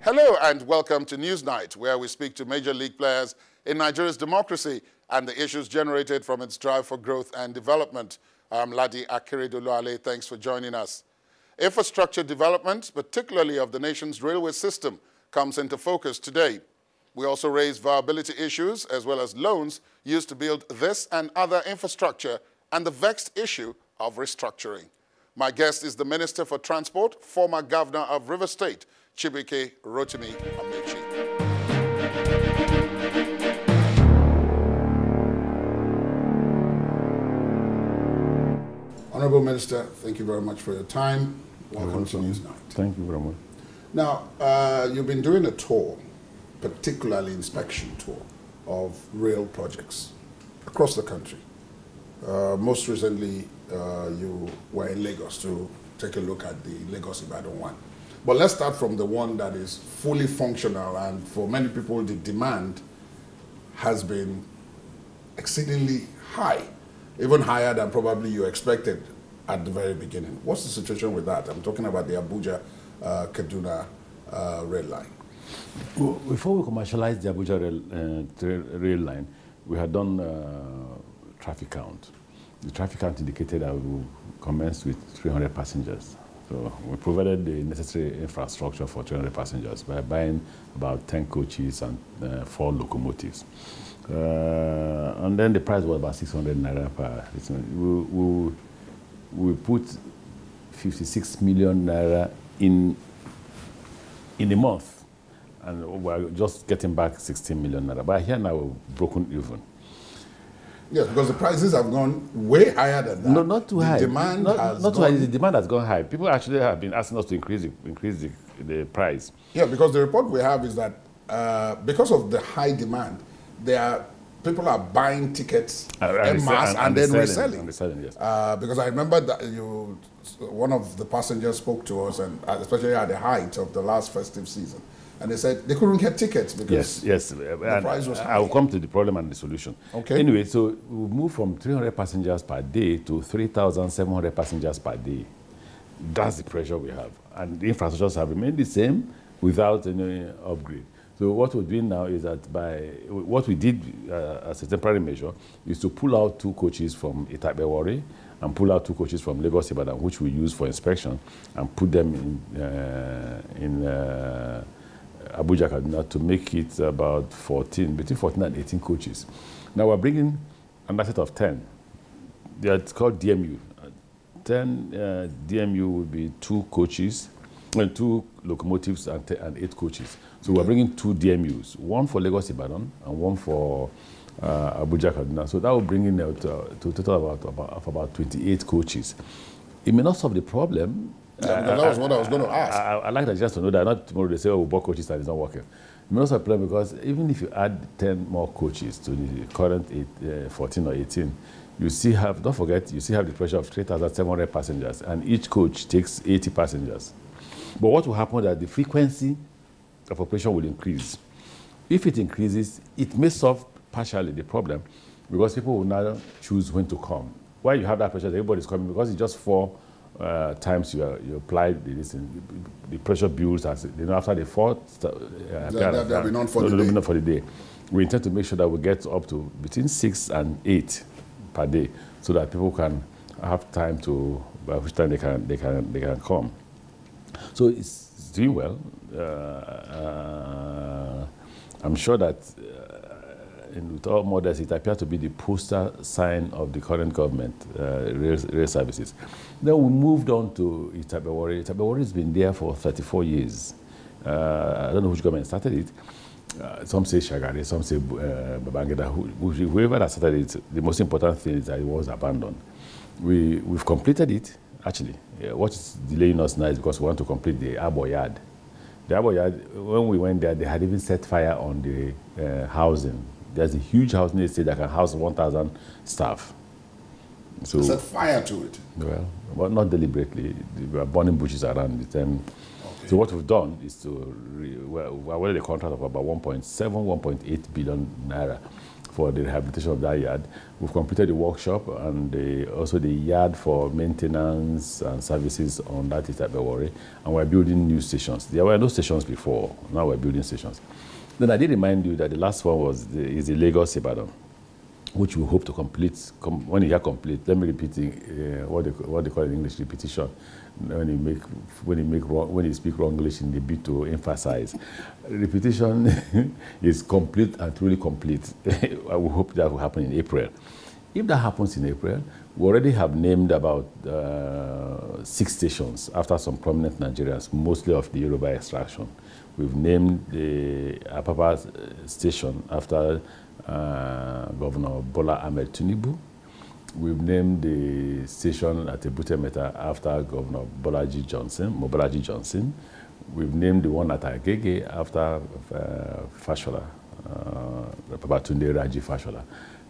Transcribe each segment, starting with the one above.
Hello and welcome to Newsnight, where we speak to major league players in Nigeria's democracy and the issues generated from its drive for growth and development. I'm Ladi Akeredoluale. Thanks for joining us. Infrastructure development, particularly of the nation's railway system, comes into focus today. We also raise viability issues as well as loans used to build this and other infrastructure and the vexed issue of restructuring. My guest is the Minister for Transport, former Governor of Rivers State, Chibuike Rotimi Amaechi. Honorable Minister, thank you very much for your time. Welcome to Newsnight. Thank you very much. Now, you've been doing a tour, particularly inspection tour, of rail projects across the country. Most recently, you were in Lagos to take a look at the Lagos-Ibadan one. But let's start from the one that is fully functional, and for many people the demand has been exceedingly high, even higher than probably you expected at the very beginning. What's the situation with that? I'm talking about the Abuja-Kaduna rail line. Well, before we commercialized the Abuja rail line, we had done traffic count. The traffic count indicated that we commenced with 300 passengers. So we provided the necessary infrastructure for 300 passengers by buying about 10 coaches and 4 locomotives. And then the price was about 600 naira per. We put 56 million naira in a month, and we're just getting back 16 million naira. But here now we've broken even. Yes, because the prices have gone way higher than that. No, not too high. Demand has not too high. The demand has gone high. People actually have been asking us to increase the price. Yeah, because the report we have is that because of the high demand, people are buying tickets en masse and then reselling. Yes. Because I remember that one of the passengers spoke to us, and especially at the height of the last festive season, and they said they couldn't get tickets because the price was high. I will come to the problem and the solution. Okay. Anyway, so we moved from 300 passengers per day to 3,700 passengers per day. That's the pressure we have. And the infrastructures have remained the same without any upgrade. So what we're doing now is that what we did as a temporary measure is to pull out 2 coaches from Itabewari and pull out 2 coaches from Lagos Ibadan, which we use for inspection, and put them in Abuja Kaduna to make it about between 14 and 18 coaches. Now we're bringing another set of 10. It's called DMU. 10 DMU will be 2 coaches, 2 locomotives and 8 coaches. So we're bringing 2 DMUs, one for Lagos Ibadan and one for Abuja Kaduna. So that will bring in to a total of about 28 coaches. It may not solve the problem. That was what I was going to ask. I'd like just to know that not tomorrow they say, oh, we bought coaches and it's not working. It may not solve the problem because even if you add 10 more coaches to the current 14 or 18, you still have, don't forget, you still have the pressure of 3,700 passengers, and each coach takes 80 passengers. But what will happen is that the frequency of operation will increase. If it increases, it may solve partially the problem because people will now choose when to come. Why you have that pressure, everybody's coming, because it's just 4 times you apply the pressure builds as after the 4th they'll be known for the day. We intend to make sure that we get up to between 6 and 8 per day, so that people can have time to, by which time they can come. So it's doing well. I'm sure that with all modesty, it appears to be the poster sign of the current government, rail services. Then we moved on to Itabewari. Itabewari has been there for 34 years. I don't know which government started it. Some say Shagari, some say Babangida. Whoever that started it, the most important thing is that it was abandoned. We've completed it, actually. What is delaying us now is because we want to complete the Arbor Yard. The Arbor Yard, when we went there, they had even set fire on the housing. There's a huge housing estate that can house 1,000 staff. So set fire to it? Well, but not deliberately. We were burning bushes around it. Okay. So what we've done is to we awarded a contract of about 1.7, 1.8 billion naira. for the rehabilitation of that yard. We've completed the workshop and also the yard for maintenance and services on that Itabe. And we're building new stations. There were no stations before. Now we're building stations. Then I did remind you that the last one is the Lagos Ibadan, which we hope to complete. When you hear complete, let me repeat what they call in English repetition. When you speak wrong English in the bit to emphasize, repetition is complete and truly complete. I will hope that will happen in April. If that happens in April, we already have named about 6 stations after some prominent Nigerians, mostly of the Yoruba extraction. We've named the Apapa station after Governor Bola Ahmed Tinubu. We've named the station at Ebute Metta after Governor Mobolaji Johnson. We've named the one at Agege after Fashola, Babatunde Raji Fashola.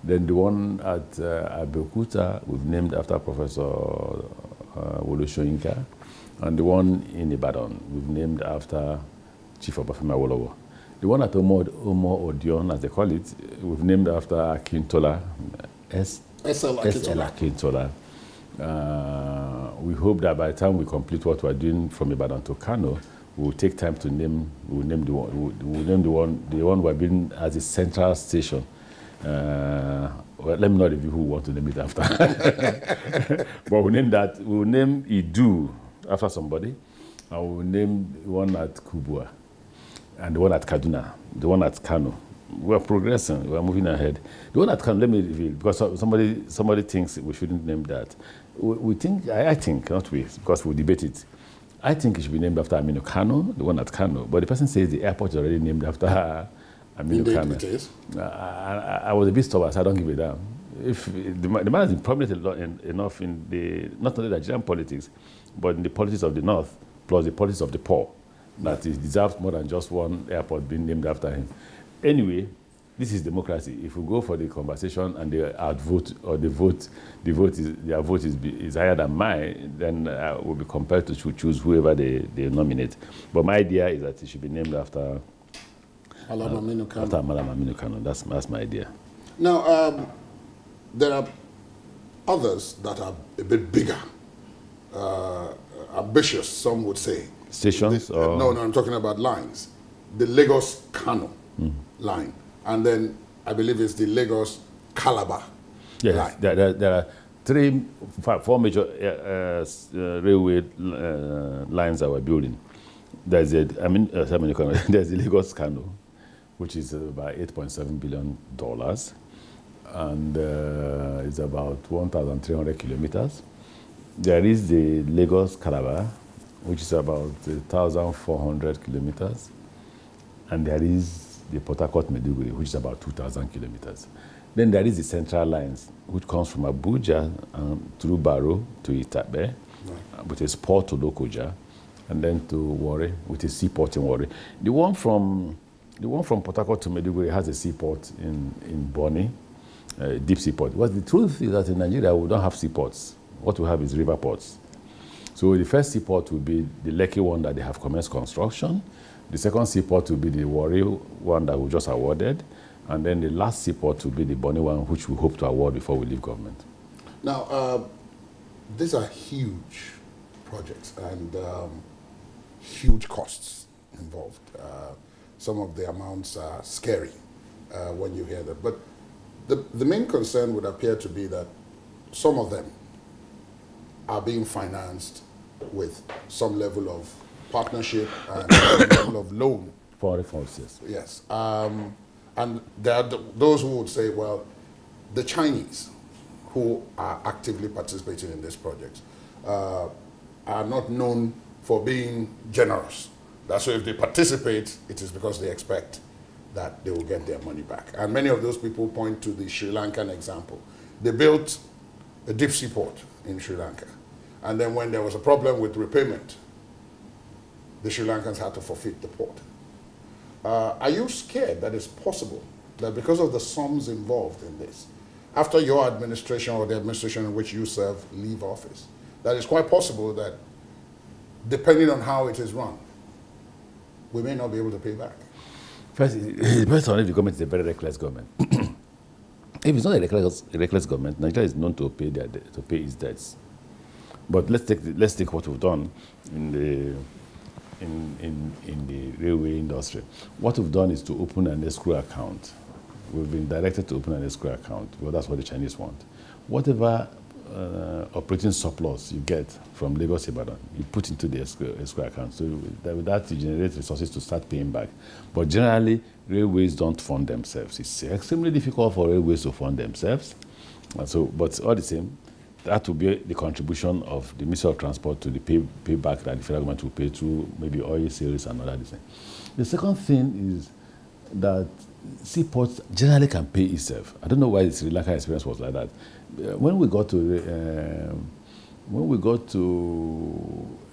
Then the one at Abeokuta, we've named after Professor Wole Soyinka. And the one in Ibadan, we've named after Chief Obafemi Awolowo. The one at Omo Odion, as they call it, we've named after Akintola, SL Akintola. We hope that by the time we complete what we're doing from Ibadan to Kano, we'll take time to name. We'll name the one we're building as a central station. Well, let me know if you who want to name it after. But we'll name that. We'll name Idu after somebody, and we'll name the one at Kubwa, and the one at Kaduna, the one at Kano. We're progressing. We're moving ahead. The one at Kano, let me reveal, because somebody thinks we shouldn't name that. We think, I think, not we, because we'll debate it. I think it should be named after Aminu Kano, the one at Kano. But the person says the airport is already named after Aminu Kano. It is. I was a bit stubborn, so I don't give it down. If the man has been prominent enough in the, not only Nigerian politics, but in the politics of the North, plus the politics of the poor, that he deserves more than just one airport being named after him. Anyway, this is democracy. If we go for the conversation and they outvote, or their vote is higher than mine, then we'll be compelled to choose whoever they nominate. But my idea is that it should be named after Aminu Kano. After Aminu Kano. That's my idea. Now, there are others that are a bit bigger, ambitious, some would say. Stations? No, I'm talking about lines. The Lagos-Kano line. And then I believe it's the Lagos-Calabar line. There are 4 major railway lines that we're building. There's there's the Lagos-Kano, which is about $8.7 billion. And it's about 1,300 kilometers. There is the Lagos-Calabar, which is about 1,400 kilometers. And there is the Port Harcourt-Maiduguri, which is about 2,000 kilometers. Then there is the central lines, which comes from Abuja through Baro to Itabe, with a port to Lokoja, and then to Warri, with a seaport in Warri. The one from Port Harcourt to Maiduguri has a seaport in Bonny, deep seaport. Well, the truth is that in Nigeria, we don't have seaports. What we have is river ports. So the first seaport will be the Lekki one that they have commenced construction. The second seaport will be the Warri one that we just awarded. And then the last seaport will be the Bonny one, which we hope to award before we leave government. Now, these are huge projects and huge costs involved. Some of the amounts are scary when you hear them. But the main concern would appear to be that some of them are being financed with some level of partnership and some level of loan. Foreign forces. Yes. And there are those who would say, well, the Chinese who are actively participating in this project are not known for being generous. That's why if they participate, it is because they expect that they will get their money back. And many of those people point to the Sri Lankan example. They built a deep sea port in Sri Lanka. And then when there was a problem with repayment, the Sri Lankans had to forfeit the port. Are you scared that it's possible that because of the sums involved in this, after your administration or the administration in which you serve leave office, that it's quite possible that, depending on how it is run, we may not be able to pay back? First, it depends on if the government is a very reckless government. If it's not a reckless government, Nigeria is known to pay to pay its debts. But let's take what we've done in the railway industry. What we've done is to open an escrow account. We've been directed to open an escrow account because that's what the Chinese want. Whatever operating surplus you get from Lagos Ibadan, you put into the escrow account. So with that, you generate resources to start paying back. But generally, railways don't fund themselves. It's extremely difficult for railways to fund themselves. But all the same, that will be the contribution of the Ministry of Transport to the payback that the federal government will pay through maybe oil sales and other things. The second thing is that seaports generally can pay itself. I don't know why the Sri Lanka experience was like that. When we got to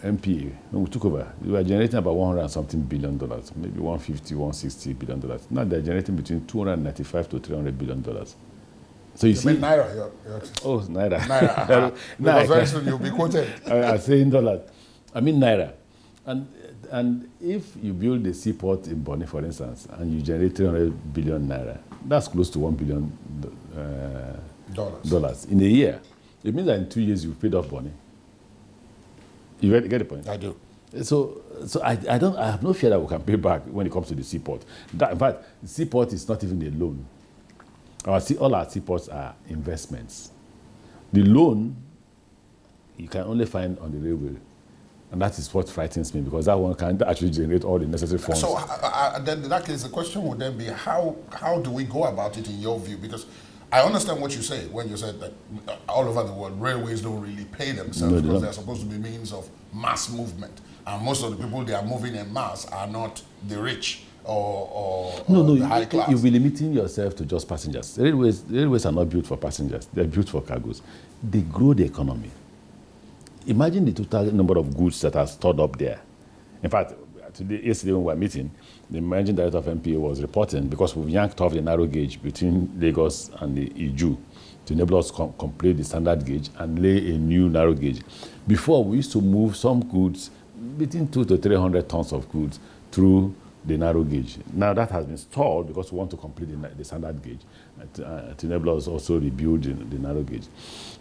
MPA, when we took over, we were generating about $100 and something billion, maybe $150, $160 billion. Now they're generating between $295 to $300 billion. So you see, mean Naira? Oh, Naira. Naira. Because very soon you'll be quoted. I'm saying dollars. I mean Naira. And if you build a seaport in Bonny, for instance, and you generate 300 billion Naira, that's close to $1 billion dollars in a year. It means that in 2 years you've paid off Bonny. You get the point? I do. So I have no fear that we can pay back when it comes to the seaport. In fact, the seaport is not even a loan. All our seaports are investments. The loan you can only find on the railway. And that is what frightens me, because that one can actually generate all the necessary funds. So then in that case, the question would then be, how do we go about it in your view? Because I understand what you say when you said that all over the world, railways don't really pay themselves because they're supposed to be means of mass movement. And most of the people they are moving in mass are not the rich or the high class. You'll be limiting yourself to just passengers. Railways are not built for passengers. They're built for cargoes. They grow the economy. Imagine the total number of goods that are stored up there. In fact, yesterday when we were meeting, the managing director of MPA was reporting, because we've yanked off the narrow gauge between Lagos and the Iju to enable us to complete the standard gauge and lay a new narrow gauge. Before, we used to move some goods, between 200 to 300 tons of goods, through the narrow gauge. Now that has been stalled because we want to complete the standard gauge to enable us also rebuild the narrow gauge.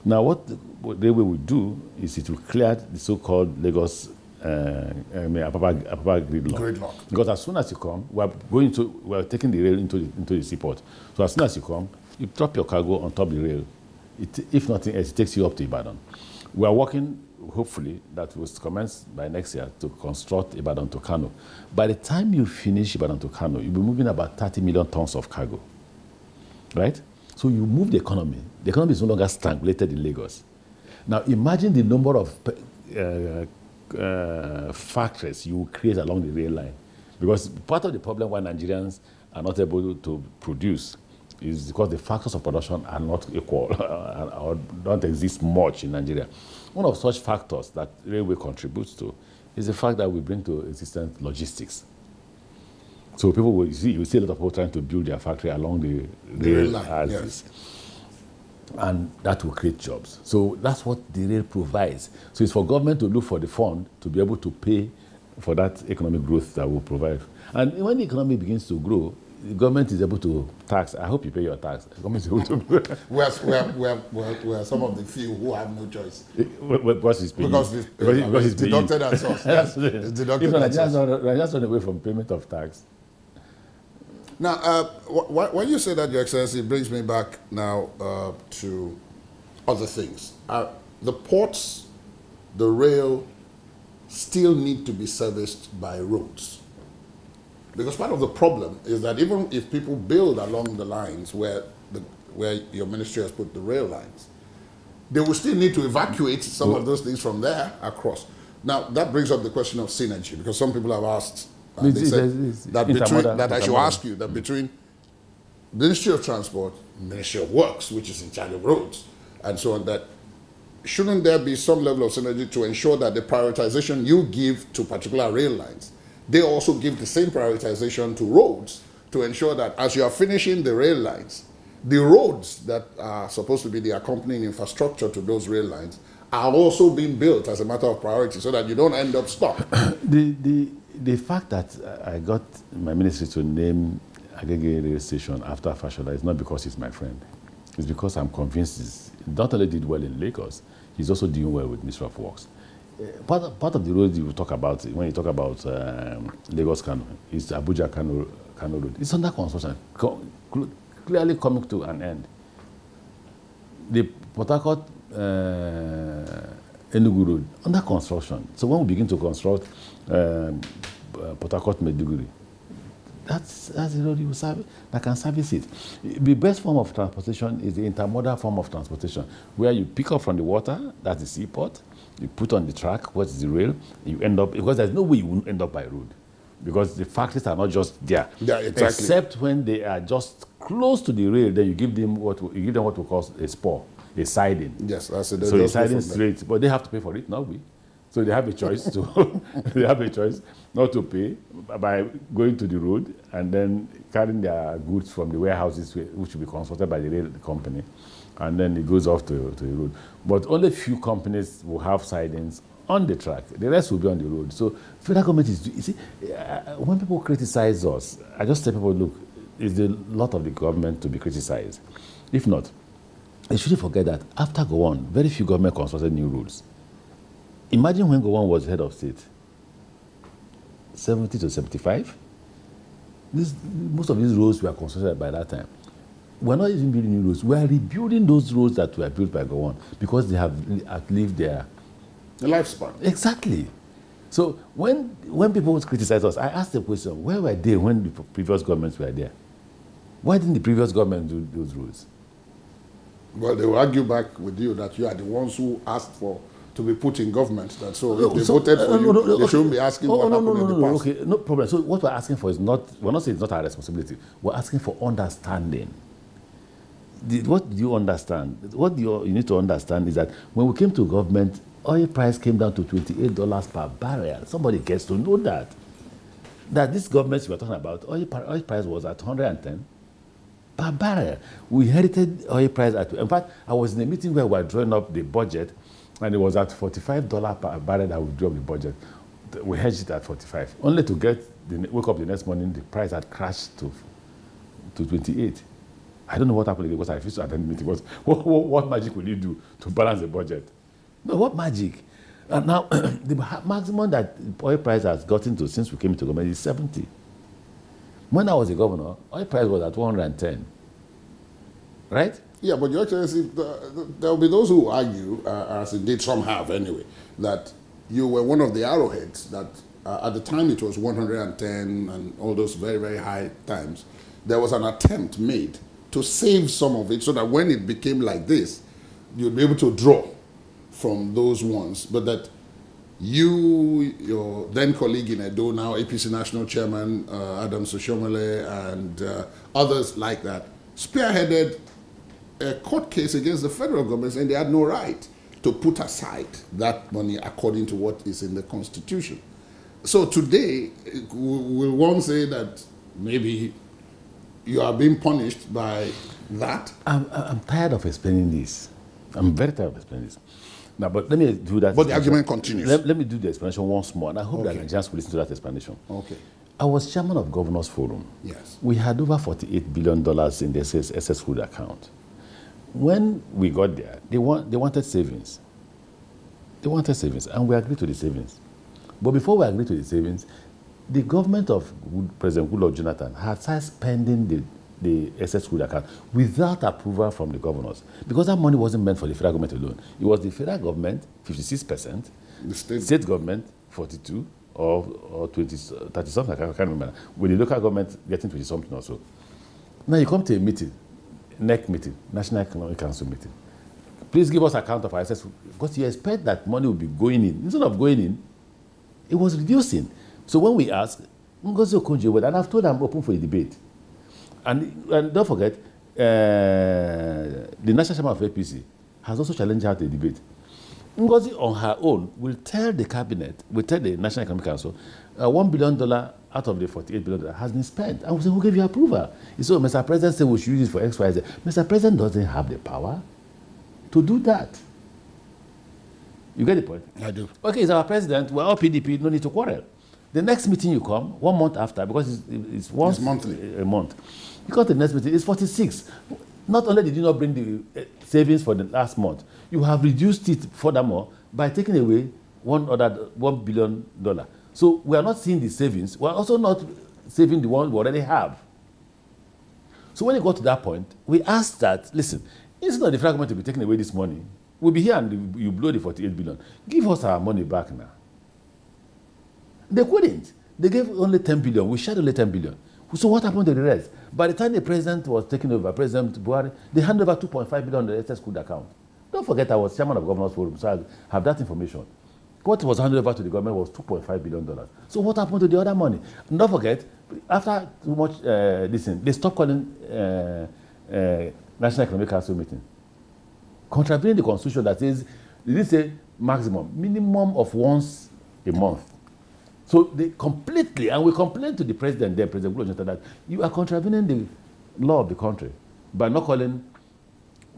Now what the railway will do is it will clear the so-called Lagos Apapa gridlock. Because as soon as you come, we are taking the rail into the seaport. So as soon as you come, you drop your cargo on top of the rail. If nothing else, it takes you up to Ibadan. We are working, hopefully, that will commence by next year to construct Ibadan to Kano. By the time you finish Ibadan to Kano, you'll be moving about 30 million tons of cargo, right? So you move the economy. The economy is no longer strangulated in Lagos. Now imagine the number of factories you will create along the rail line. Because part of the problem why Nigerians are not able to produce is because the factors of production are not equal or don't exist much in Nigeria. One of such factors that railway contributes to is the fact that we bring to existence logistics. So people will see a lot of people trying to build their factory along the rail axis. Yes. And that will create jobs. So that's what the rail provides. So it's for government to look for the fund to be able to pay for that economic growth that will provide. And when the economy begins to grow, the government is able to tax. I hope you pay your tax. The government is able to. we are some of the few who have no choice. Because it's paying. Because it's deducted and source. Yes, it's deducted and source. Nigerians run away from payment of tax. Now, when you say that, Your Excellency, it brings me back now to other things. The ports, the rail, still need to be serviced by roads. Because part of the problem is that even if people build along the lines where your ministry has put the rail lines, they will still need to evacuate some of those things from there across. Now, that brings up the question of synergy, because some people have asked, that I should ask you, that between Ministry of Transport, Ministry of Works, which is in charge of roads, and so on, that shouldn't there be some level of synergy to ensure that the prioritization you give to particular rail lines, they also give the same prioritization to roads to ensure that as you are finishing the rail lines, the roads that are supposed to be the accompanying infrastructure to those rail lines are also being built as a matter of priority so that you don't end up stuck. The fact that I got my ministry to name Agege rail station after Fashola is not because he's my friend. is because I'm convinced he's not only did well in Lagos, he's also doing well with Ministry of Works. Part of the road you talk about, when you talk about Lagos Kano, is Abuja Kano Road. It's under construction, clearly coming to an end. The Port Harcourt Enugu Road, under construction. So when we begin to construct Port Harcourt Maiduguri, that's the road you that can service it. The best form of transportation is the intermodal form of transportation, where you pick up from the water, that's the seaport, you put on the track, what's the rail, you end up, because there's no way you won't end up by road. Because the factories are not just there. Yeah, exactly. Except when they are just close to the rail, then you give them what we call a spur, a siding. Yes, that's it. So the siding straight, but they have to pay for it, not we. So they have a choice to they have a choice not to pay by going to the road and then carrying their goods from the warehouses, which will be consulted by the rail company, and then it goes off to the road. But only few companies will have sidings on the track. The rest will be on the road. So federal government is, you see, when people criticize us, I just tell people, look, it's a lot of the government to be criticized. If not, you shouldn't forget that after Gowon, very few government consulted new rules. Imagine when Gowon was head of state, 70 to 75. Most of these roads were constructed by that time. We're not even building new roads. We're rebuilding those roads that were built by Gowon because they have outlived their lifespan. Exactly. So when people criticize us, I ask the question, where were they when the previous governments were there? Why didn't the previous government do those roads? Well, they will argue back with you that you are the ones who asked for to be put in government. That so if they voted for you, they shouldn't be asking what happened in the past. Okay, no problem. So what we're asking for is not, we're not saying it's not our responsibility. We're asking for understanding. What do you understand? What you need to understand is that when we came to government, oil price came down to $28 per barrel. Somebody gets to know that. That this government we're talking about, oil price was at 110 per barrel. We inherited oil price at, in fact, I was in a meeting where we were drawing up the budget, and it was at $45 per barrel that we drew up the budget. We hedged it at 45, only to wake up the next morning, the price had crashed to 28. I don't know what happened because I refused to attend the meeting. What magic will you do to balance the budget? No, what magic? And now, the maximum that oil price has gotten to since we came into government is 70. When I was a governor, oil price was at 110. Right? Yeah, but Your Excellency, there will be those who argue, as indeed some have anyway, that you were one of the arrowheads that at the time it was 110 and all those very, very high times. There was an attempt made to save some of it so that when it became like this, you'd be able to draw from those ones. But that you, your then colleague in Edo, now APC National Chairman, Adams Oshiomhole, and others like that, spearheaded a court case against the federal government saying they had no right to put aside that money according to what is in the Constitution. So today, will one say that maybe you are being punished by that? I'm tired of explaining this. I'm very tired of explaining this. Now, but let me do that. But the argument continues. Let me do the explanation once more, and I hope that Nigerians will listen to that explanation. Okay. I was chairman of Governors Forum. Yes. We had over $48 billion in the SS Food account. When we got there, they wanted savings. They wanted savings, and we agreed to the savings. But before we agreed to the savings, the government of President Goodluck Jonathan had started spending the SS Food account without approval from the governors, because that money wasn't meant for the federal government alone. It was the federal government, 56%, the state government, 42%, or 20, 30 something, I can't remember, with the local government getting 20 something or so. Now you come to a meeting, NEC meeting, National Economic Council meeting. Please give us account of our SS Food, because you expect that money will be going in. Instead of going in, it was reducing. So when we asked, Ngozi Okonjo, and I've told them I'm open for a debate. And don't forget, the National Chairman of APC has also challenged her to a debate. Ngozi on her own will tell the cabinet, will tell the National Economic Council, $1 billion out of the $48 billion has been spent. And we say, who gave you approval? He said, Mr. President said we should use it for X, Y, Z. Mr. President doesn't have the power to do that. You get the point? I do. Okay, he's our president. We're all PDP, no need to quarrel. The next meeting you come, 1 month after, because it's once monthly. a month. You got the next meeting, it's 46. Not only did you not bring the savings for the last month, you have reduced it furthermore by taking away $1 billion. So we are not seeing the savings. We are also not saving the one we already have. So when it got to that point, we asked that, listen, instead of the federal government to be taking away this money, we'll be here and you blow the 48 billion. Give us our money back now. They couldn't. They gave only 10 billion. We shared only 10 billion. So what happened to the rest? By the time the president was taking over, President Buhari, they handed over 2.5 billion on the SS Good account. Don't forget I was chairman of Governors Forum, so I have that information. What was handed over to the government was $2.5 billion. So what happened to the other money? And don't forget, after too much they stopped calling National Economic Council meeting. Contravening the constitution that says, they didn't say minimum of once a month. So they completely, and we complained to the president then, President Buhari, that you are contravening the law of the country by not calling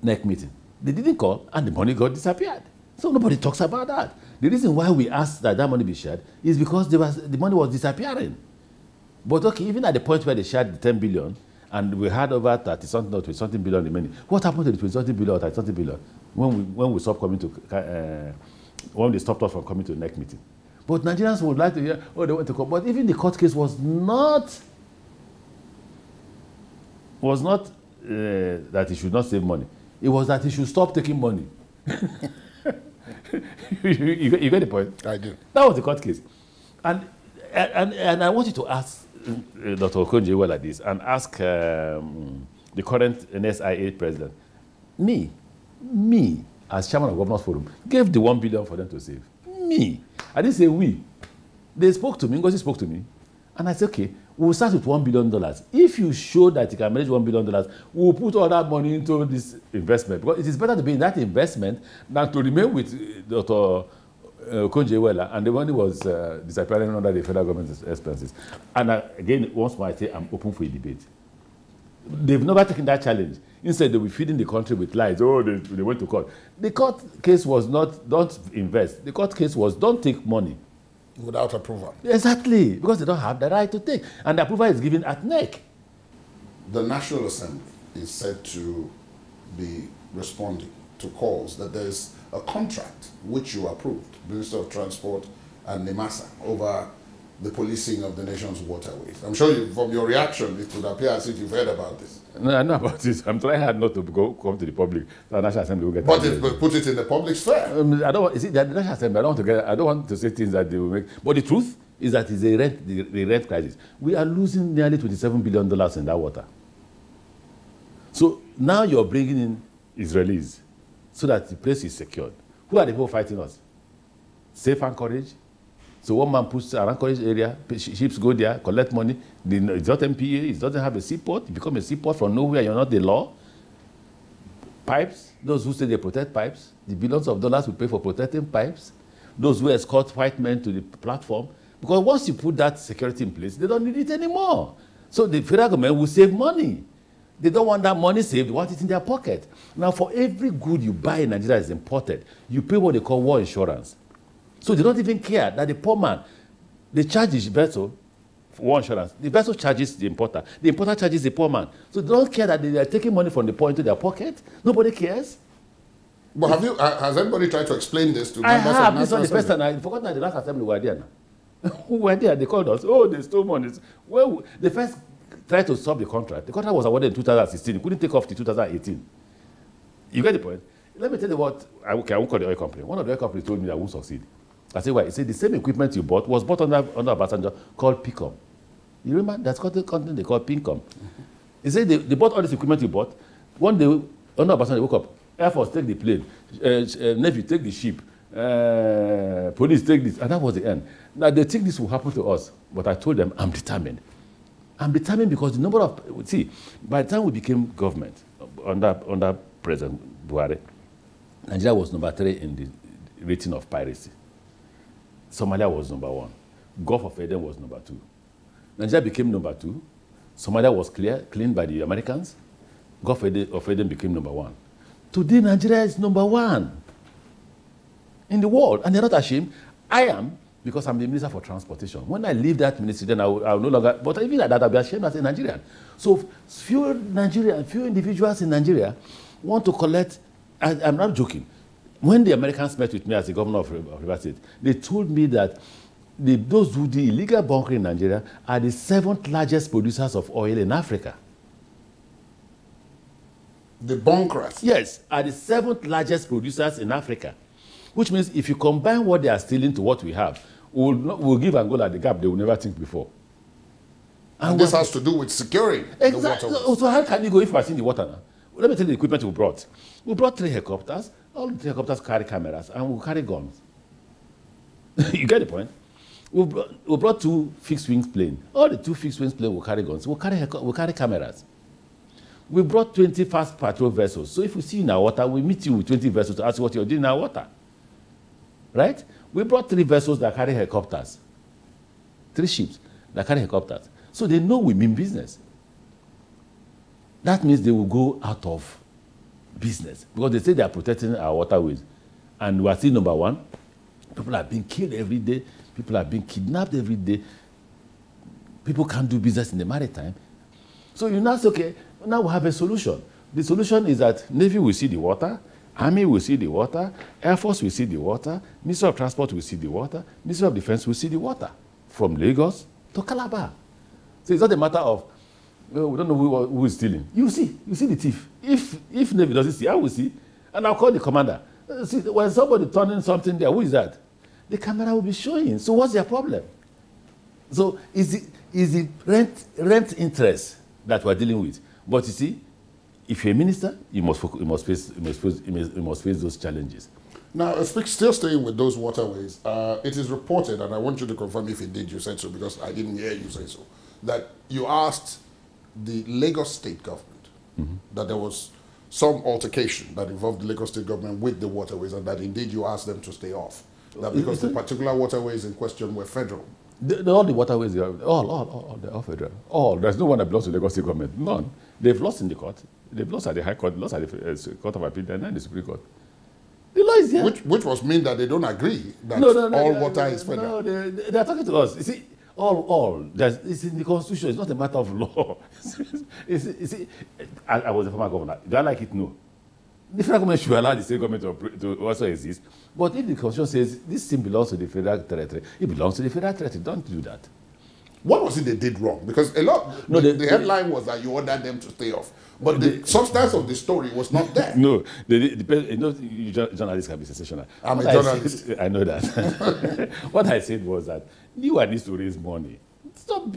NEC meeting. They didn't call, and the money got disappeared. So nobody talks about that. The reason why we asked that money be shared is because the money was disappearing. But okay, even at the point where they shared the 10 billion, and we had over 30-something or 20-something billion remaining, what happened to the 20-something billion or 30-something billion when we stopped coming to, when they stopped us from coming to the NEC meeting? But Nigerians would like to hear, oh, they went to court. But even the court case was not that he should not save money. It was that he should stop taking money. you get the point? I do. That was the court case. And I want you to ask Dr. Okonjo like this, and ask the current NSIA president. Me, as chairman of Governors Forum, gave the 1 billion for them to save. Me. I didn't say we. They spoke to me, Ngozi spoke to me, and I said, okay, we'll start with $1 billion. If you show that you can manage $1 billion, we'll put all that money into this investment. Because it is better to be in that investment than to remain with Dr. Okonjo, and the money was disappearing under the federal government's expenses. And again, once more I say, I'm open for a debate. They've never taken that challenge. Instead, they were feeding the country with lies. Oh, they went to court. The court case was not, don't invest. The court case was, don't take money. Without approval. Exactly, because they don't have the right to take. And the approval is given at NEC. The National Assembly is said to be responding to calls that there is a contract which you approved, Minister of Transport and NEMASA, over the policing of the nation's waterways. I'm sure from your reaction, it would appear as if you've heard about this. No, I know about this. I'm trying hard not to come to the public. The National Assembly will get. But if put it in the public sphere. I don't want. You see, the National Assembly. I don't want to say things that they will make. But the truth is that it's the rent crisis. We are losing nearly $27 billion in that water. So now you're bringing in Israelis so that the place is secured. Who are the people fighting us? Safe anchorage. So one man puts an anchorage area, ships go there, collect money. It's not MPA, it doesn't have a seaport. It becomes a seaport from nowhere, you're not the law. Pipes, those who say they protect pipes, the billions of dollars we pay for protecting pipes. Those who escort white men to the platform. Because once you put that security in place, they don't need it anymore. So the federal government will save money. They don't want that money saved, they want it in their pocket. Now for every good you buy in Nigeria is imported, you pay what they call war insurance. So they don't even care that the poor man, they charge the vessel for war insurance. The vessel charges the importer charges the poor man. So they don't care that they are taking money from the poor into their pocket. Nobody cares. But has anybody tried to explain this to members of the National Assembly? This was the first time. I forgot that the last assembly were there now. Who were there? They called us. Oh, they stole money. Well, they first tried to stop the contract. The contract was awarded in 2016. It couldn't take off to 2018. You get the point? Let me tell you what, I won't call the oil company. One of the oil companies told me that I won't succeed. I said, why? He said, the same equipment you bought was bought under Obasanjo called PICOM. You remember? That's called the company they call PICOM. He said, they bought all this equipment you bought. One day, under Obasanjo woke up. Air Force, take the plane. Navy, take the ship. Police, take this. And that was the end. Now, they think this will happen to us. But I told them, I'm determined. I'm determined because the number of... See, by the time we became government, under President Buhari, Nigeria was number 3 in the rating of piracy. Somalia was number 1. Gulf of Aden was number 2. Nigeria became number 2. Somalia was cleaned by the Americans. Gulf of Aden became number 1. Today, Nigeria is number 1 in the world, and they're not ashamed. I am, because I'm the Minister for Transportation. When I leave that ministry, then I will no longer, but even at that, I'll be ashamed as a Nigerian. So few individuals in Nigeria want to collect, I'm not joking. When the Americans met with me as the governor of Rivers State, they told me that those who do illegal bunkering in Nigeria are the 7th largest producers of oil in Africa. The bunkerers? Yes, are the 7th largest producers in Africa. Which means if you combine what they are stealing to what we have, we'll give Angola the gap they will never think before. And this has to do with securing the water. So how can you go if you are seeing the water now? Let me tell you the equipment we brought. We brought 3 helicopters. All the 3 helicopters carry cameras and we'll carry guns. You get the point? We brought 2 fixed-wing planes. All the 2 fixed-wing planes will carry guns. We'll carry cameras. We brought 20 fast patrol vessels. So if we see you in our water, we meet you with 20 vessels to ask you what you're doing in our water. Right? We brought 3 vessels that carry helicopters. 3 ships that carry helicopters. So they know we mean business. That means they will go out of business because they say they are protecting our waterways. And we are still number 1. People are being killed every day. People are being kidnapped every day. People can't do business in the maritime. So you now say, okay, now we have a solution. The solution is that Navy will see the water, Army will see the water, Air Force will see the water, Ministry of Transport will see the water, Ministry of Defense will see the water, from Lagos to Calabar. So it's not a matter of, well, we don't know who is stealing. You see the thief. If Navy doesn't see, I will see, and I'll call the commander. See, when somebody turning something there, who is that? The camera will be showing. So what's their problem? So is it rent interest that we're dealing with? But you see, if you're a minister, you must face those challenges. Now, still staying with those waterways, it is reported, and I want you to confirm if indeed you said so, because I didn't hear you say so, that you asked the Lagos State government that there was some altercation that involved the Lagos State government with the waterways, and that indeed you asked them to stay off. That because the particular waterways in question were federal. All the waterways, they're all federal. All. There's no one that belongs to the Lagos State government. None. They've lost in the court. They've lost at the High Court, lost at the Court of Appeal, and then the Supreme Court. The law is there. Which must mean that they don't agree that all water is federal. No, they're talking to us. You see, it's in the Constitution. It's not a matter of law. I was a former governor. Do I like it? No. The federal government should allow the state government to also exist. But if the Constitution says this thing belongs to the federal territory, it belongs to the federal territory. Don't do that. What was it they did wrong? Because the headline was that you ordered them to stay off. But the substance of the story was not there. No, journalists can be sensational. I'm a journalist. I know that. What I said was that NIWA needs to raise money. Stop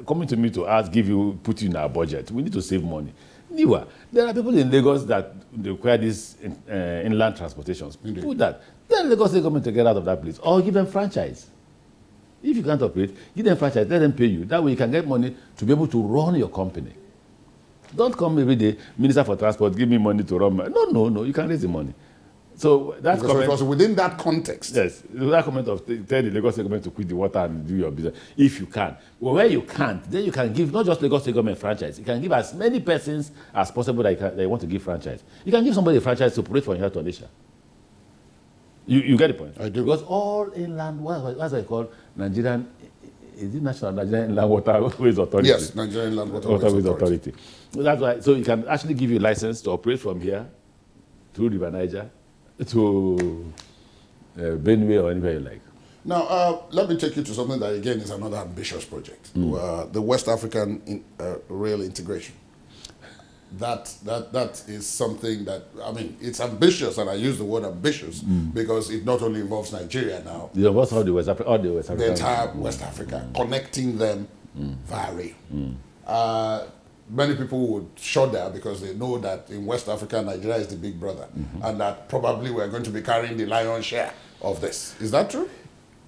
coming to me to put you in our budget. We need to save money. NIWA, there are people in Lagos that require these inland transportations. Put that. Tell Lagos State government to get out of that place, or give them franchise. If you can't operate, give them franchise, let them pay you. That way you can get money to be able to run your company. Don't come every day, Minister for Transport, give me money to run my... No, you can raise the money. So that's because it was within that context. Yes, that comment of tell the Lagos State government to quit the water and do your business, if you can. Well, where you can't, then you can give not just Lagos State government franchise. You can give as many persons as possible that you want to give franchise. You can give somebody a franchise to operate from here to Anisha. You get the point? I do. Because all inland, what's it called? Nigerian, is it National Nigerian Inland Waterways Authority? Yes, Nigerian Inland Waterways Authority. That's why, so you can actually give you a license to operate from here through River Niger to Benue or anywhere you like. Now, let me take you to something that, again, is another ambitious project. The West African rail integration. That is something that, I mean, it's ambitious, and I use the word ambitious because it not only involves Nigeria now. It involves all the West Africa. The entire West Africa, connecting them via rail. Many people would shudder because they know that in West Africa, Nigeria is the big brother, and that probably we're going to be carrying the lion's share of this. Is that true?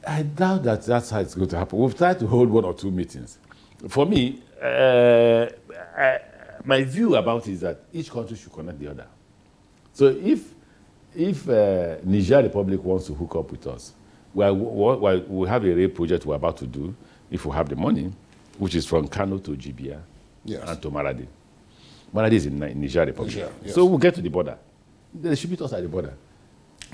I doubt that that's how it's going to happen. We've tried to hold 1 or 2 meetings. For me, my view about it is that each country should connect the other. So if Niger Republic wants to hook up with us, we have a rail project we're about to do, if we have the money, which is from Kano to Jibia and to Maradi. Maradi is in Niger Republic. Niger, yes. So we'll get to the border. They should meet us at the border.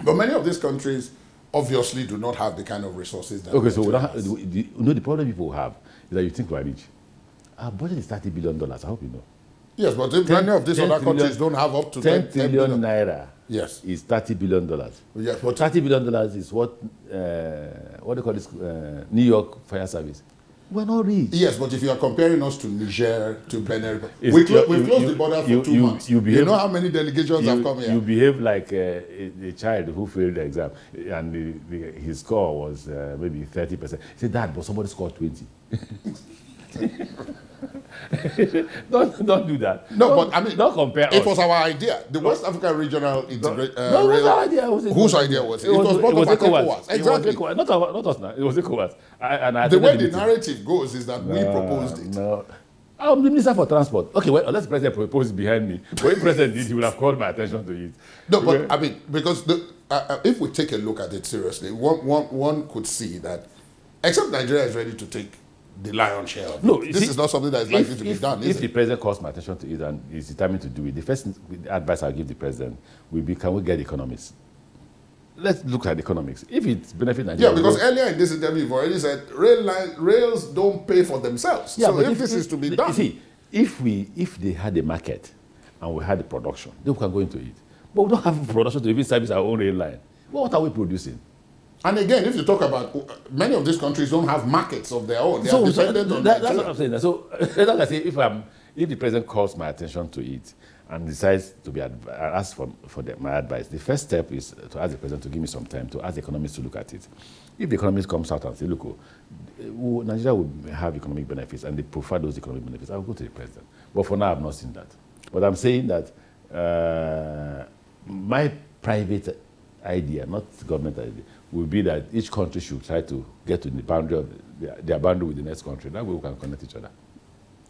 But many of these countries obviously do not have the kind of resources that Okay, so the problem people have is that you think we are rich. Our budget is $30 billion. I hope you know. Yes, but if many of these other countries don't have up to 10 trillion naira. Yes. Is $30 billion. Yes, but $30 billion is what do you call this? New York Fire Service. We're not rich. Yes, but if you are comparing us to Niger, to Benin, we've closed the border for 2 months. You know how many delegations have come here? You behave like a child who failed the exam, and his score was maybe 30%. He said, Dad, but somebody scored 20. don't do that. No, but I mean, don't compare. It was our idea. The West African Regional Integration. No, it was our idea. Whose idea was it? It was brought up by ECOWAS. Exactly. Not us now. It was ECOWAS. The way the narrative goes is that we proposed it. No. I'm the Minister for Transport. Okay, well, unless the President proposed behind me. When the President did, he would have called my attention to it. No, but I mean, because if we take a look at it seriously, one could see that, except Nigeria is ready to take the lion's share of it. No, this is not something that is likely to be done, If the President calls my attention to it and is determined to do it, the first advice I'll give the President will be, can we get economists? Let's look at economics. If it's benefit Nigeria... Yeah, because earlier in this interview, you've already said rails don't pay for themselves. Yeah, so if this is to be done... See, if they had a market and we had the production, then we can go into it. But we don't have production to even service our own rail line. Well, what are we producing? And again, if you talk about, many of these countries don't have markets of their own. They are dependent on that's what I'm saying. So, like I say, if the President calls my attention to it and decides to be asked for my advice, the first step is to ask the President to give me some time to ask the economists to look at it. If the economist comes out and says, look, Nigeria will have economic benefits and they prefer those economic benefits, I'll go to the President. But for now, I've not seen that. But I'm saying that my private idea, not government idea, will be that each country should try to get to the boundary of their boundary with the next country. That way we can connect each other.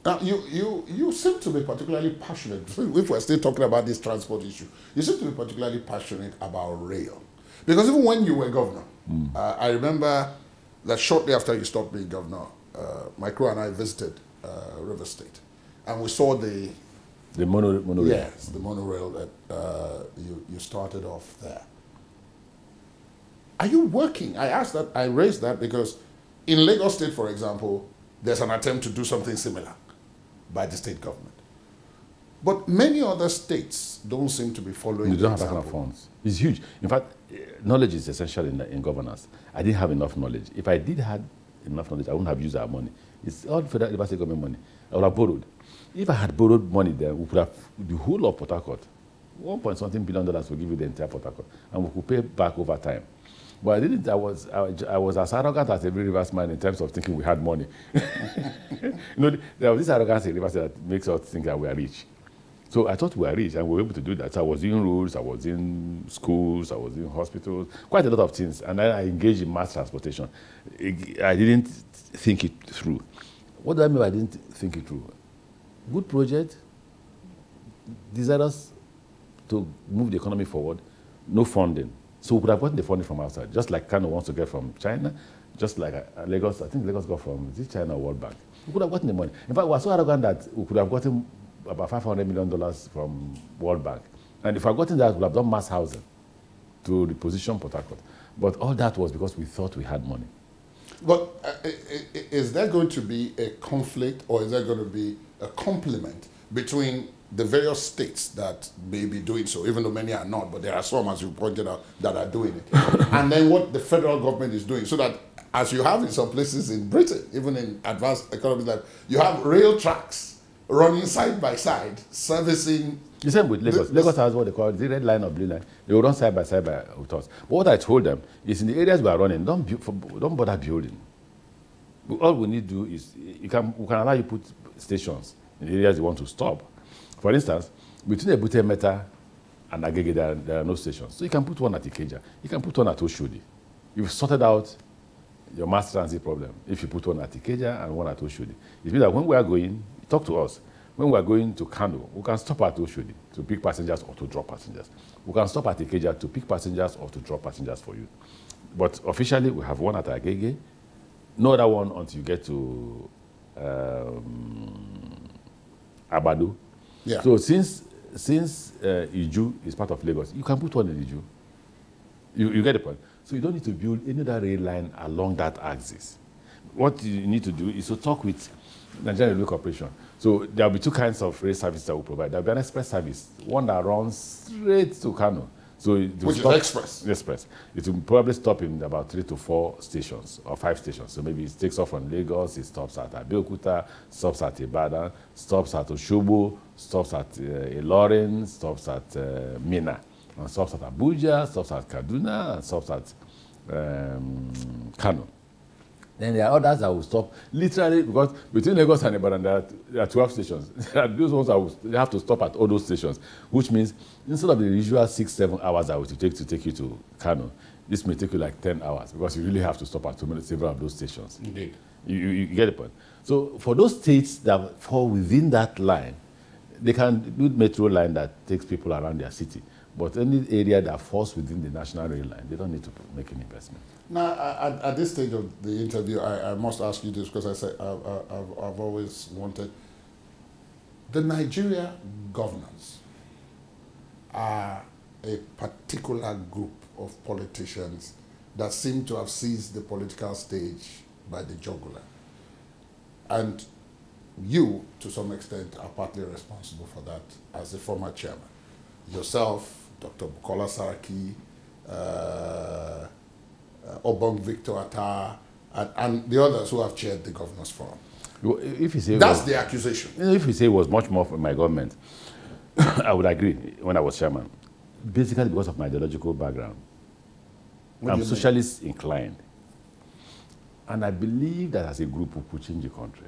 Now, you seem to be particularly passionate, if we're still talking about this transport issue, you seem to be particularly passionate about rail. Because even when you were governor, I remember that shortly after you stopped being governor, my crew and I visited River State. And we saw the monorail. Yes, the monorail that you started off there. Are you working? I raised that because in Lagos State, for example, there's an attempt to do something similar by the state government. But many other states don't seem to be following. You don't have that kind of funds. It's huge. In fact, knowledge is essential in governance. I didn't have enough knowledge. If I did have enough knowledge, I wouldn't have used our money. It's all federal state government money. I would have borrowed. If I had borrowed money there, we could have the whole of Port Harcourt, $1.something billion will give you the entire Port Harcourt, and we could pay back over time. But I didn't. I was as arrogant as every Rivers man in terms of thinking we had money. There was this arrogance in Rivers that makes us think that we are rich. So I thought we were rich and we were able to do that. So I was in roads, I was in schools, I was in hospitals, quite a lot of things. And then I engaged in mass transportation. I didn't think it through. What do I mean by I didn't think it through? Good project, desirous to move the economy forward, no funding. So we could have gotten the funding from outside, just like Kano wants to get from China, just like Lagos. I think Lagos got from China or World Bank. We could have gotten the money. In fact, we were so arrogant that we could have gotten about $500 million from World Bank. And if I had gotten that, we would have done mass housing to reposition Port Harcourt. But all that was because we thought we had money. But is there going to be a conflict or is there going to be a complement between the various states that may be doing so, even though many are not, but there are some, as you pointed out, that are doing it. And then what the federal government is doing, so that, as you have in some places in Britain, even in advanced economies, that you have rail tracks running side by side, servicing... The same with Lagos. Lagos has what they call the red line or blue line. They will run side by side with us. But what I told them is in the areas we are running, don't bother building. All we need to do is, we can allow you put stations in the areas you want to stop. For instance, between Ebute Meta and Agege, there are no stations. So you can put one at Ikeja. You can put one at Oshodi. You've sorted out your mass transit problem if you put one at Ikeja and one at Oshodi. It means that when we are going, talk to us. When we are going to Kano, we can stop at Oshodi to pick passengers or to drop passengers. We can stop at Ikeja to pick passengers or to drop passengers for you. But officially, we have one at Agege, no other one until you get to Abadu. Yeah. So since Iju is part of Lagos, you can put one in Iju. You get the point? So you don't need to build any other rail line along that axis. What you need to do is to talk with Nigerian Railway Corporation. So there will be two kinds of rail services that we provide. There will be an express service, one that runs straight to Kano. So which is express. Express. It will probably stop in about 3 to 4 stations or 5 stations. So maybe it takes off from Lagos, it stops at Abeokuta, stops at Ibadan, stops at Osogbo, stops at Ilorin, stops at Minna, and stops at Abuja, stops at Kaduna, and stops at Kano. Then there are others that will stop literally, because between Lagos and Ibadan there are 12 stations. Those ones they have to stop at all those stations, which means instead of the usual 6-7 hours that would take you to Kano, this may take you like 10 hours because you really have to stop at several of those stations. Indeed. You get the point. So for those states that fall within that line, they can do metro line that takes people around their city. But any area that falls within the national rail line, they don't need to make any investment. Now, at this stage of the interview, I must ask you this because I say I've always wanted. The Nigeria governors are a particular group of politicians that seem to have seized the political stage by the jugular. And you, to some extent, are partly responsible for that as a former chairman. Yourself, Dr. Bukola Saraki, Obong Victor Atta, and the others who have chaired the Governors Forum. Well, if you say that's the accusation. If you say it was much more for my government, I would agree when I was chairman. Basically because of my ideological background. I'm socialist inclined. And I believe that as a group we could change the country.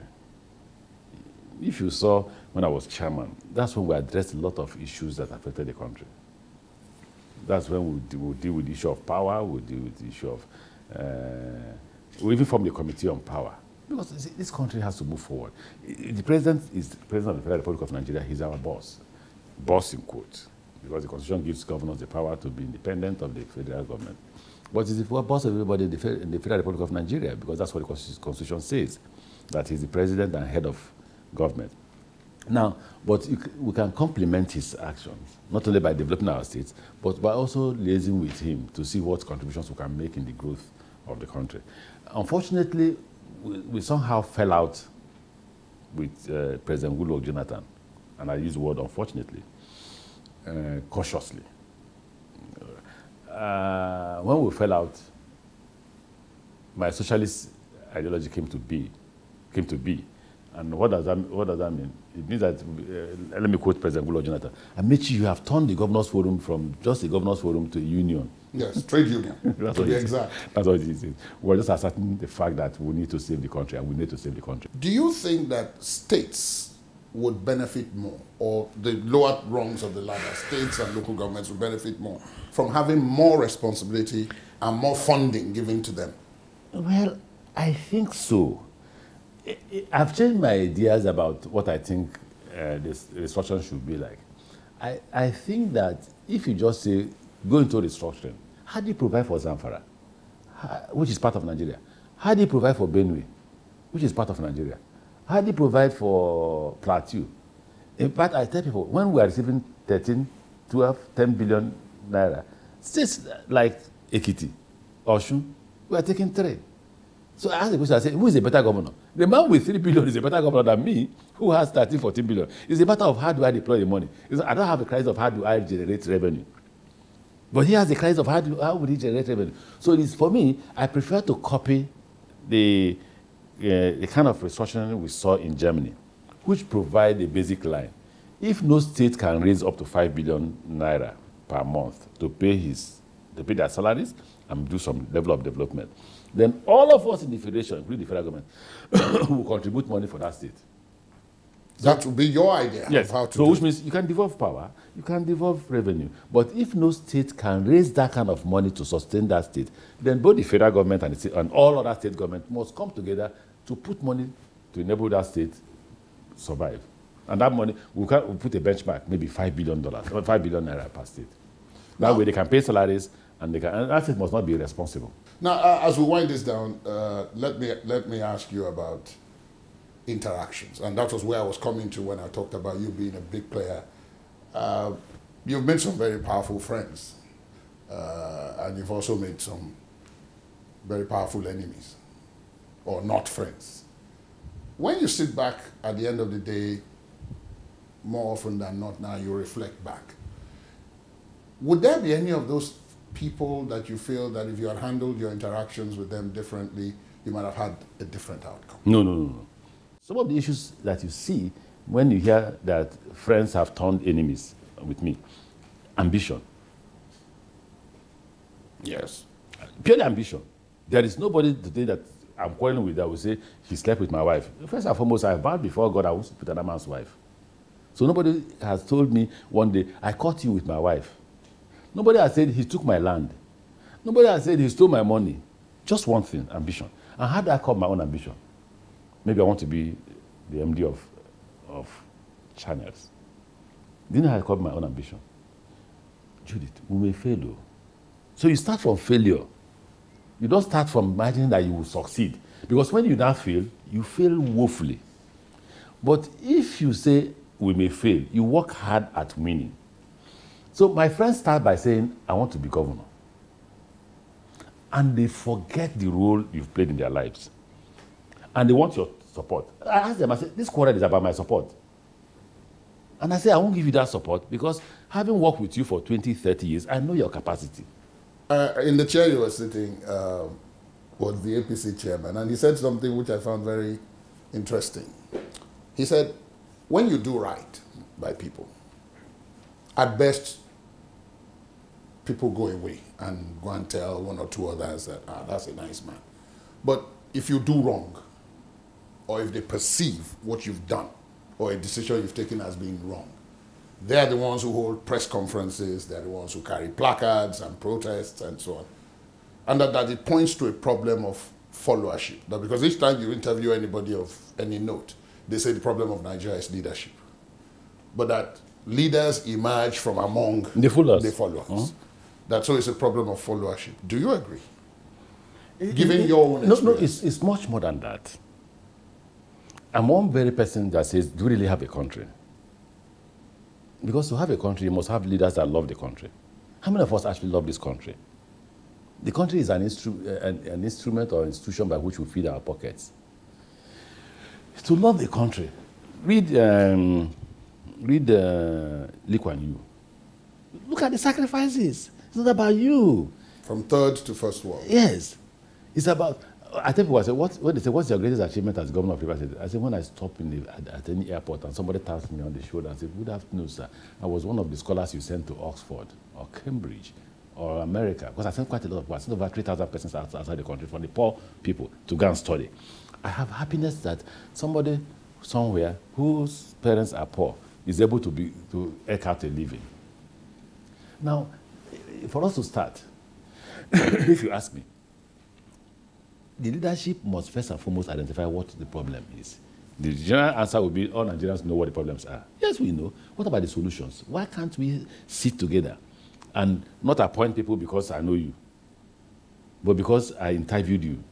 If you saw when I was chairman, that's when we addressed a lot of issues that affected the country. That's when we deal with the issue of power, we deal with the issue of, we even formed a committee on power. Because this country has to move forward. The president is the president of the Federal Republic of Nigeria. He's our boss. Boss in quotes. Because the constitution gives governors the power to be independent of the federal government. But he's the boss of everybody in the Federal Republic of Nigeria, because that's what the constitution says, that he's the president and head of government. Now, but we can complement his actions, not only by developing our states, but by also liaising with him to see what contributions we can make in the growth of the country. Unfortunately, we somehow fell out with President Goodluck Jonathan, and I use the word unfortunately, cautiously. When we fell out, my socialist ideology came to be. And what does that mean? It means that, let me quote President Goodluck Jonathan, Amaechi, you have turned the Governors Forum from just a Governors Forum to a union. Yes, trade union, That's to be exact. That's what it is. We're just asserting the fact that we need to save the country, and we need to save the country. Do you think that states would benefit more, or the lower rungs of the ladder, states and local governments would benefit more from having more responsibility and more funding given to them? Well, I think so. I've changed my ideas about what I think this restructuring should be like. I think that if you just say, go into restructuring, how do you provide for Zamfara, which is part of Nigeria? How do you provide for Benue, which is part of Nigeria? How do you provide for Plateau? In fact, I tell people, when we are receiving 13, 12, 10 billion naira, states like Ekiti, Osun, we are taking 3. So I ask the question, I say, who is a better governor? The man with 3 billion is a better governor than me, who has 13, 14 billion. It's a matter of how do I deploy the money. I don't have a crisis of how do I generate revenue. But he has a crisis of how would he generate revenue. So it is, for me, I prefer to copy the kind of restructuring we saw in Germany, which provide a basic line. If no state can raise up to 5 billion naira per month to pay their salaries and do some level of development, then all of us in the federation, including the federal government, will contribute money for that state. That would be your idea yes. of how to so do which means you can devolve power, you can devolve revenue. But if no state can raise that kind of money to sustain that state, then both the federal government and all other state governments must come together to put money to enable that state survive. And that money, we'll put a benchmark, maybe $5 billion, or 5 billion naira per state. That way they can pay salaries, and that state must not be responsible. Now, as we wind this down, let me ask you about interactions, and that was where I was coming to when I talked about you being a big player. You've made some very powerful friends. and you've also made some very powerful enemies, or not friends. When you sit back at the end of the day, more often than not now, you reflect back. Would there be any of those people that you feel that if you had handled your interactions with them differently, you might have had a different outcome? No. Some of the issues that you see when you hear that friends have turned enemies with me, ambition. Yes. Purely ambition. There is nobody today that I'm quarreling with that will say he slept with my wife. First and foremost, I vowed before God I won't sleep with another man's wife. So nobody has told me one day, I caught you with my wife. Nobody has said he took my land. Nobody has said he stole my money. Just one thing, ambition. And how do I curb my own ambition? Maybe I want to be the MD of channels. Didn't I curb my own ambition? Judith, we may fail though. So you start from failure. You don't start from imagining that you will succeed. Because when you now fail, you fail woefully. But if you say we may fail, you work hard at winning. So my friends start by saying, I want to be governor. And they forget the role you've played in their lives. And they want your support. I ask them, I say, this quarrel is about my support. And I say, I won't give you that support because having worked with you for 20, 30 years, I know your capacity. In the chair you were sitting was the APC chairman, and he said something which I found very interesting. He said, when you do right by people, at best, people go away and go and tell one or two others that, that's a nice man. But if you do wrong, or if they perceive what you've done, or a decision you've taken as being wrong, they're the ones who hold press conferences, they're the ones who carry placards and protests and so on. And that it points to a problem of followership. That because each time you interview anybody of any note, they say the problem of Nigeria is leadership. But that leaders emerge from among the followers. That so it's a problem of followership. Do you agree? Given your own experience. No, it's much more than that. I'm one very person that says, do we really have a country? Because to have a country, you must have leaders that love the country. How many of us actually love this country? The country is an instrument or institution by which we feed our pockets. To love the country, read Lee Kuan Yew. Look at the sacrifices. It's not about you. From third to first world. Yes. It's about, I tell people, I say, when they say, what's your greatest achievement as governor of Rivers State? I say, when I stop at any airport and somebody taps me on the shoulder and says, good afternoon, sir. I was one of the scholars you sent to Oxford or Cambridge or America, because I sent quite a lot of people. I sent over 3,000 persons outside the country from the poor people to go and study. I have happiness that somebody somewhere whose parents are poor is able to eke out a living. Now, for us to start, if you ask me, the leadership must first and foremost identify what the problem is. The general answer will be, all Nigerians know what the problems are. Yes, we know. What about the solutions? Why can't we sit together and not appoint people because I know you, but because I interviewed you,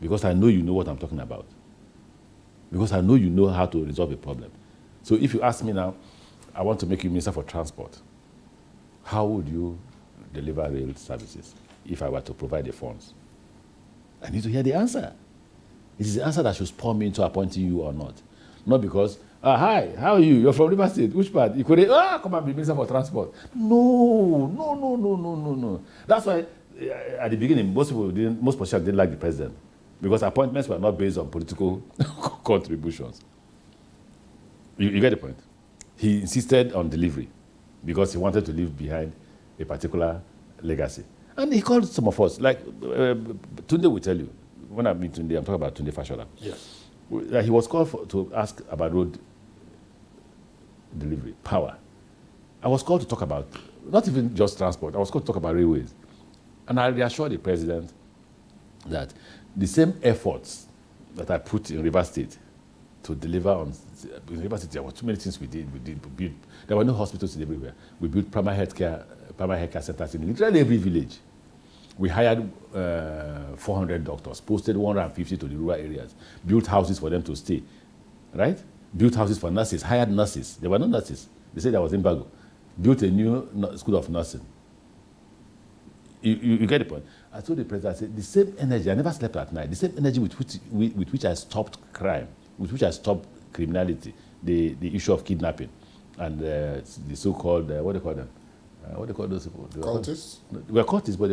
because I know you know what I'm talking about, because I know you know how to resolve a problem. So if you ask me now, I want to make you Minister for Transport, how would you deliver rail services if I were to provide the funds? I need to hear the answer. It is the answer that should spur me into appointing you or not. Not because, hi, how are you? You're from Rivers State. Which part? You could come and be Minister for Transport. No. That's why at the beginning, most politicians didn't like the president, because appointments were not based on political contributions. You get the point? He insisted on delivery because he wanted to leave behind a particular legacy. And he called some of us, like Tunde will tell you, when I mean Tunde, I'm talking about Tunde Fashola. Yes. He was called to ask about road delivery, power. I was called to talk about, not even just transport, I was called to talk about railways. And I reassured the president that the same efforts that I put in Rivers State to deliver on, in Rivers State, there were too many things we did. There were no hospitals everywhere. We built primary healthcare centers in literally every village. We hired 400 doctors, posted 150 to the rural areas, built houses for them to stay, right? Built houses for nurses, hired nurses. There were no nurses. They said there was embargo. Built a new school of nursing. You get the point. I told the president, I said, the same energy, I never slept at night, the same energy with which I stopped crime, with which I stopped criminality, the issue of kidnapping, and the so-called, what do they call them? What do they call those people? Cultists? They were cultists, but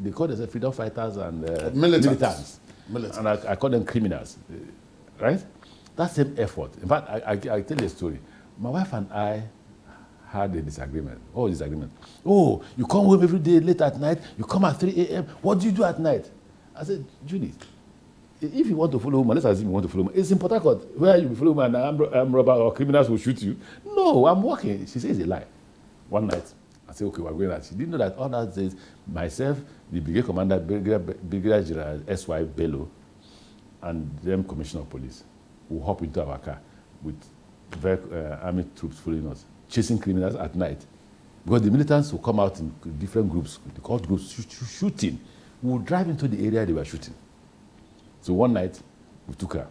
they called themselves freedom fighters and militants. And I call them criminals, right? That same effort. In fact, I tell you a story. My wife and I had a disagreement. Oh, disagreement. Oh, you come home every day late at night. You come at 3 a.m. What do you do at night? I said, Judy, if you want to follow woman, let's assume you want to follow woman. It's in Port Harcourt where you follow woman and armed robber or criminals will shoot you. No, I'm working. She says it's a lie. One night, I said, okay, we're going out. She didn't know that all that days, myself, the brigade commander, Brigadier General S.Y. Bello, and them commissioner of police will hop into our car with army troops following us, chasing criminals at night. Because the militants will come out in different groups, the cult groups shooting. We would drive into the area they were shooting. So one night, we took her.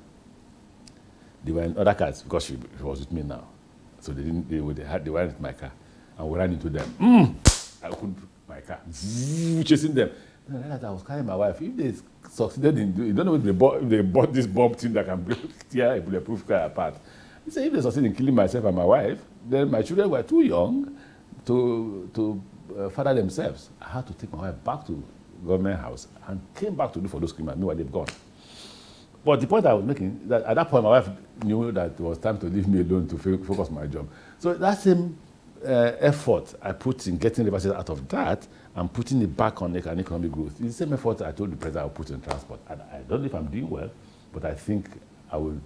They were in other cars because she was with me now. So they were in my car. And we ran into them. I opened my car, chasing them. Then I realized I was carrying my wife. If they succeeded in doing, you don't know if they bought this bomb thing that can tear a bulletproof car apart. He said, if they succeed in killing myself and my wife, then my children were too young to father themselves. I had to take my wife back to government house and came back to look for those criminals. Meanwhile, they've gone. But the point I was making, that at that point, my wife knew that it was time to leave me alone to focus on my job. So that same effort I put in getting Rivers out of that and putting it back on economic growth is the same effort I told the president I would put in transport. And I don't know if I'm doing well, but I think I will,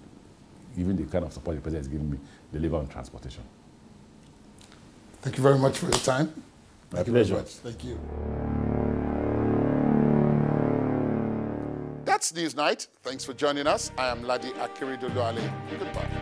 given the kind of support the president is giving me, deliver on transportation. Thank you very much for your time. My pleasure. Thank you. That's Newsnight. Thanks for joining us. I am Ladi Akiridolu Ali. Goodbye.